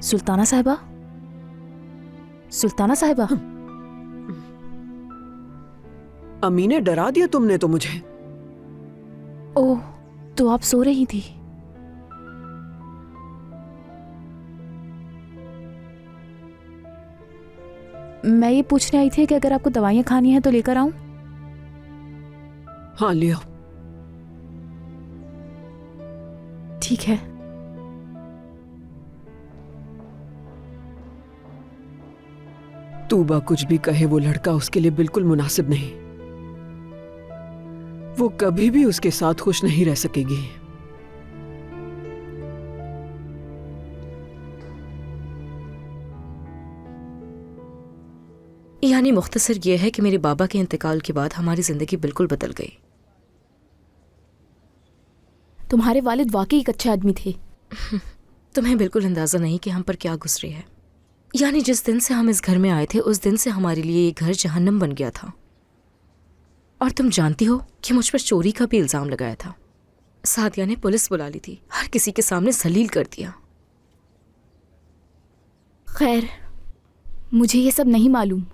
सुल्ताना साहिबा, सुल्ताना साहिबा। अम्मी ने डरा दिया तुमने तो मुझे। ओह, तो आप सो रही थी। मैं ये पूछने आई थी कि अगर आपको दवाइयाँ खानी है तो लेकर आऊं? हाँ लियो। ठीक है। तूबा कुछ भी कहे, वो लड़का उसके लिए बिल्कुल मुनासिब नहीं। वो कभी भी उसके साथ खुश नहीं रह सकेगी। यानी मुख्तसर ये है कि मेरे बाबा के इंतकाल के बाद हमारी जिंदगी बिल्कुल बदल गई। तुम्हारे वालिद वाकई एक अच्छे आदमी थे। तुम्हें बिल्कुल अंदाजा नहीं कि हम पर क्या गुजरी है। यानी जिस दिन से हम इस घर में आए थे उस दिन से हमारे लिए ये घर जहन्नम बन गया था। और तुम जानती हो कि मुझ पर चोरी का भी इल्जाम लगाया था। सादिया ने पुलिस बुला ली थी, हर किसी के सामने जलील कर दिया। खैर, मुझे ये सब नहीं मालूम।